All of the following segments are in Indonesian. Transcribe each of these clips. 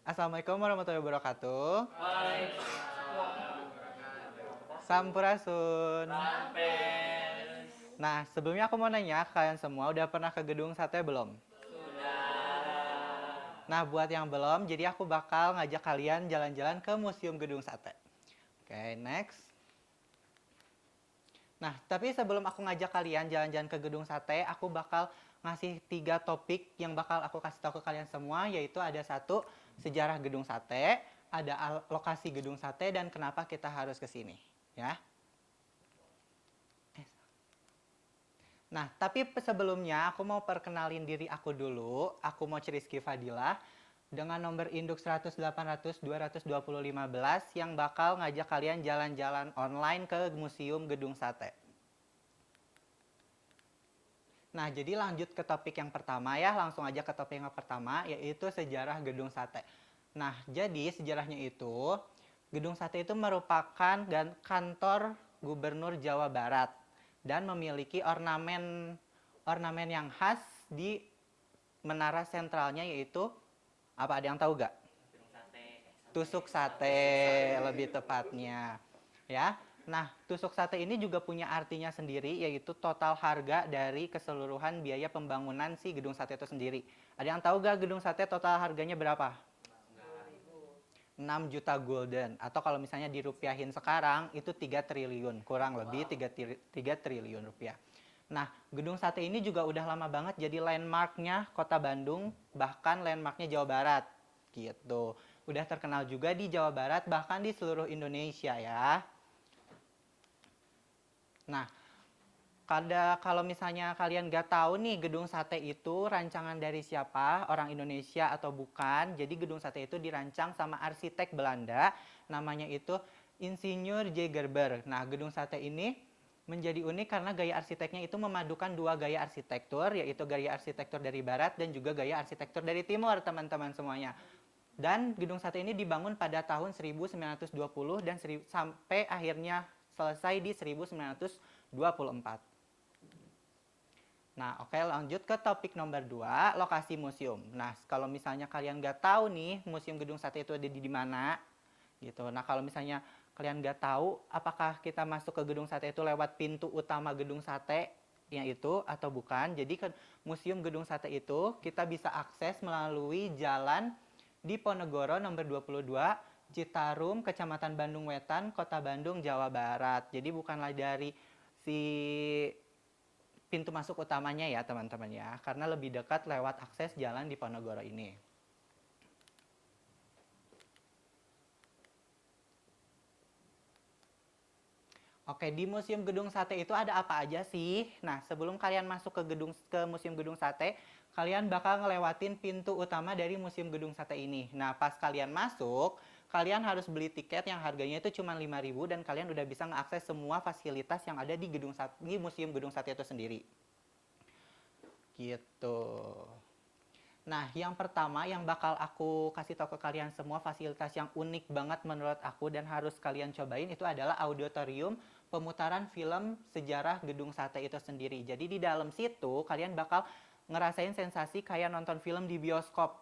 Assalamualaikum warahmatullahi wabarakatuh. Sampurasun. Sampes. Nah, sebelumnya aku mau nanya, kalian semua udah pernah ke gedung sate belum? Sudah. Nah, buat yang belum, jadi aku bakal ngajak kalian jalan-jalan ke Museum Gedung Sate. Oke, next. Nah, tapi sebelum aku ngajak kalian jalan-jalan ke Gedung Sate, aku bakal ngasih 3 topik yang bakal aku kasih tahu ke kalian semua, yaitu ada satu, sejarah Gedung Sate, ada lokasi Gedung Sate, dan kenapa kita harus ke sini. Ya. Nah, tapi sebelumnya aku mau perkenalin diri aku dulu. Aku mau Rizky Fadilah dengan nomor induk 100 800 220 15 yang bakal ngajak kalian jalan-jalan online ke Museum Gedung Sate. Nah, jadi lanjut ke topik yang pertama ya, langsung aja ke topik yang pertama, yaitu sejarah Gedung Sate. Nah, jadi sejarahnya itu, Gedung Sate itu merupakan kantor Gubernur Jawa Barat dan memiliki ornamen yang khas di menara sentralnya, yaitu apa, ada yang tahu gak? Tusuk sate lebih tepatnya. Ya. Nah, tusuk sate ini juga punya artinya sendiri, yaitu total harga dari keseluruhan biaya pembangunan si gedung sate itu sendiri. Ada yang tahu gak gedung sate total harganya berapa? 6 juta gulden, atau kalau misalnya dirupiahin sekarang itu 3 triliun, kurang lebih 3 triliun rupiah. Nah, gedung sate ini juga udah lama banget jadi landmarknya Kota Bandung, bahkan landmarknya Jawa Barat gitu. Udah terkenal juga di Jawa Barat, bahkan di seluruh Indonesia ya. Nah, kalau misalnya kalian nggak tahu nih gedung sate itu rancangan dari siapa, orang Indonesia atau bukan, jadi gedung sate itu dirancang sama arsitek Belanda, namanya itu Insinyur J. Gerber. Nah, gedung sate ini menjadi unik karena gaya arsiteknya itu memadukan dua gaya arsitektur, yaitu gaya arsitektur dari barat dan juga gaya arsitektur dari timur, teman-teman semuanya. Dan gedung sate ini dibangun pada tahun 1920 dan sampai akhirnya selesai di 1924. Nah, oke, lanjut ke topik nomor 2, lokasi museum. Nah, kalau misalnya kalian nggak tahu nih Museum Gedung Sate itu ada di mana, gitu. Nah, kalau misalnya kalian nggak tahu apakah kita masuk ke Gedung Sate itu lewat pintu utama Gedung Sate yang itu atau bukan, jadi ke Museum Gedung Sate itu kita bisa akses melalui jalan Diponegoro nomor 22, Citarum, Kecamatan Bandung Wetan, Kota Bandung, Jawa Barat. Jadi bukanlah dari si pintu masuk utamanya ya teman-teman ya, karena lebih dekat lewat akses jalan Diponegoro ini. Oke, di Museum Gedung Sate itu ada apa aja sih? Nah, sebelum kalian masuk ke Museum Gedung Sate, kalian bakal ngelewatin pintu utama dari Museum Gedung Sate ini. Nah, pas kalian masuk, kalian harus beli tiket yang harganya itu cuma 5.000 dan kalian udah bisa mengakses semua fasilitas yang ada di Museum Gedung Sate itu sendiri. Gitu. Nah, yang pertama yang bakal aku kasih tahu ke kalian semua, fasilitas yang unik banget menurut aku dan harus kalian cobain itu adalah auditorium pemutaran film sejarah Gedung Sate itu sendiri. Jadi di dalam situ kalian bakal ngerasain sensasi kayak nonton film di bioskop.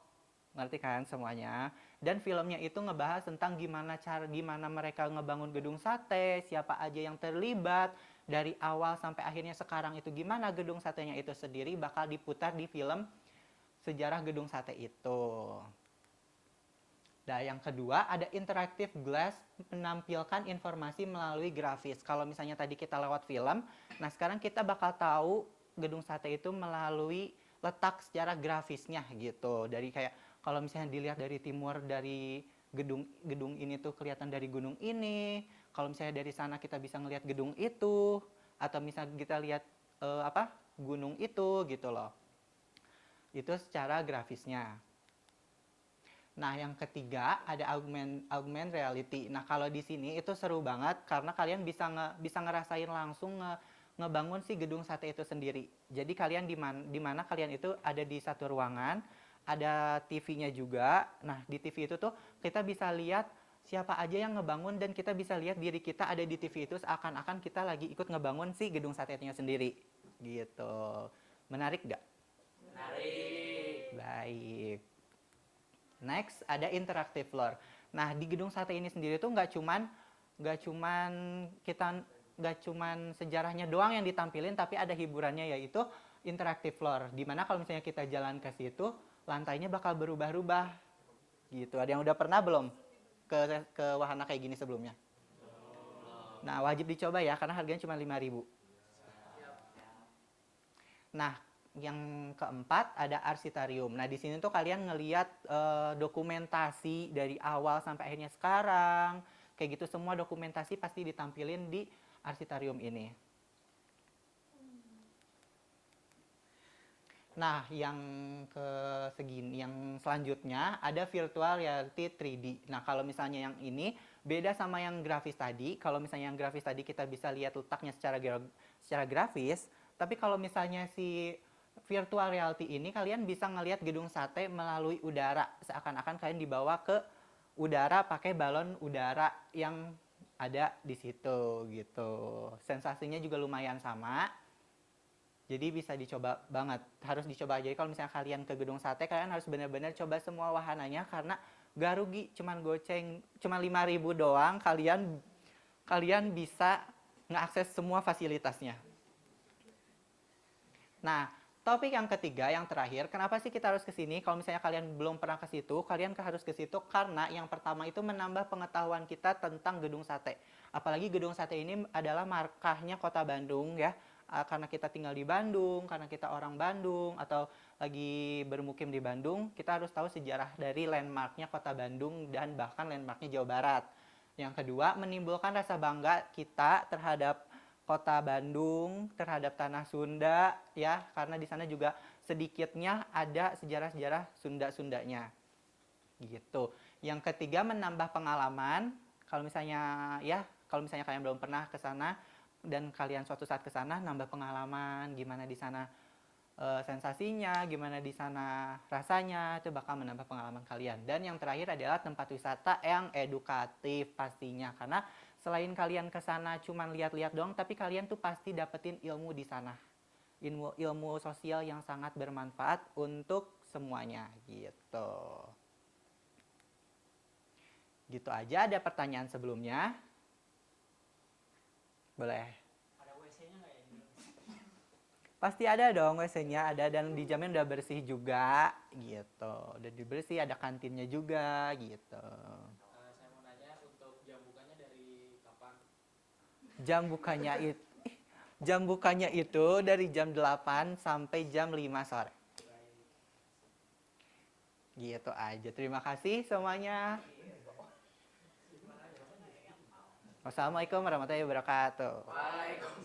Ngerti kan semuanya? Dan filmnya itu ngebahas tentang gimana mereka ngebangun gedung sate, siapa aja yang terlibat dari awal sampai akhirnya sekarang itu gimana gedung satenya itu sendiri bakal diputar di film sejarah gedung sate itu. Nah, yang kedua ada interactive glass menampilkan informasi melalui grafis. Kalau misalnya tadi kita lewat film, nah sekarang kita bakal tahu gedung sate itu melalui letak secara grafisnya gitu. Dari kayak kalau misalnya dilihat dari timur, dari gedung ini tuh kelihatan dari gunung ini. Kalau misalnya dari sana kita bisa ngelihat gedung itu, atau misalnya kita lihat gunung itu gitu loh. Itu secara grafisnya. Nah, yang ketiga ada augment reality. Nah, kalau di sini itu seru banget karena kalian bisa ngerasain langsung ngebangun si gedung sate itu sendiri. Jadi kalian di mana kalian itu ada di satu ruangan, ada TV-nya juga. Nah, di TV itu tuh kita bisa lihat siapa aja yang ngebangun dan kita bisa lihat diri kita ada di TV itu seakan-akan kita lagi ikut ngebangun si gedung sate-nya sendiri. Gitu. Menarik gak? Menarik. Baik. Next ada interactive floor. Nah, di gedung sate ini sendiri tuh nggak cuman kita nggak cuman sejarahnya doang yang ditampilin, tapi ada hiburannya yaitu interactive floor. Dimana kalau misalnya kita jalan ke situ, lantainya bakal berubah-ubah gitu. Ada yang udah pernah belum ke wahana kayak gini sebelumnya? Nah, wajib dicoba ya karena harganya cuma 5.000. Nah, yang keempat ada arsitarium. Nah, di sini tuh kalian ngelihat dokumentasi dari awal sampai akhirnya sekarang. Kayak gitu semua dokumentasi pasti ditampilin di arsitarium ini. Nah, yang selanjutnya ada virtual reality 3D. Nah, kalau misalnya yang ini beda sama yang grafis tadi. Kalau misalnya yang grafis tadi kita bisa lihat letaknya secara grafis, tapi kalau misalnya si virtual reality ini kalian bisa ngelihat gedung sate melalui udara, seakan-akan kalian dibawa ke udara pakai balon udara yang ada di situ gitu. Sensasinya juga lumayan sama. Jadi bisa dicoba banget, harus dicoba aja. Kalau misalnya kalian ke gedung sate, kalian harus benar-benar coba semua wahananya karena gak rugi, cuman goceng, cuma 5.000 doang, kalian bisa ngeakses semua fasilitasnya. Nah, topik yang ketiga, yang terakhir, kenapa sih kita harus ke sini? Kalau misalnya kalian belum pernah ke situ, kalian harus ke situ karena yang pertama itu menambah pengetahuan kita tentang gedung sate. Apalagi gedung sate ini adalah markahnya Kota Bandung ya. Karena kita tinggal di Bandung, karena kita orang Bandung, atau lagi bermukim di Bandung, kita harus tahu sejarah dari landmarknya Kota Bandung dan bahkan landmarknya Jawa Barat. Yang kedua, menimbulkan rasa bangga kita terhadap Kota Bandung, terhadap tanah Sunda ya, karena di sana juga sedikitnya ada sejarah-sejarah Sunda-Sundanya. Gitu. Yang ketiga, menambah pengalaman. Kalau misalnya kalian belum pernah ke sana dan kalian suatu saat ke sana, nambah pengalaman gimana di sana sensasinya, gimana di sana rasanya, itu bakal menambah pengalaman kalian. Dan yang terakhir adalah tempat wisata yang edukatif pastinya, karena selain kalian ke sana cuman lihat-lihat doang, tapi kalian tuh pasti dapetin ilmu di sana. Ilmu sosial yang sangat bermanfaat untuk semuanya gitu. Gitu aja, ada pertanyaan sebelumnya? Boleh. Ada WC-nya nggak ya? Pasti ada dong WC-nya, ada, dan dijamin udah bersih juga gitu. Udah dibersih, ada kantinnya juga gitu. Saya mau nanya untuk jam bukanya dari kapan? Jam bukanya itu jam bukanya itu dari jam 8 sampai jam 5 sore. Gitu aja. Terima kasih semuanya. Wassalamualaikum warahmatullahi wabarakatuh. Waalaikumsalam.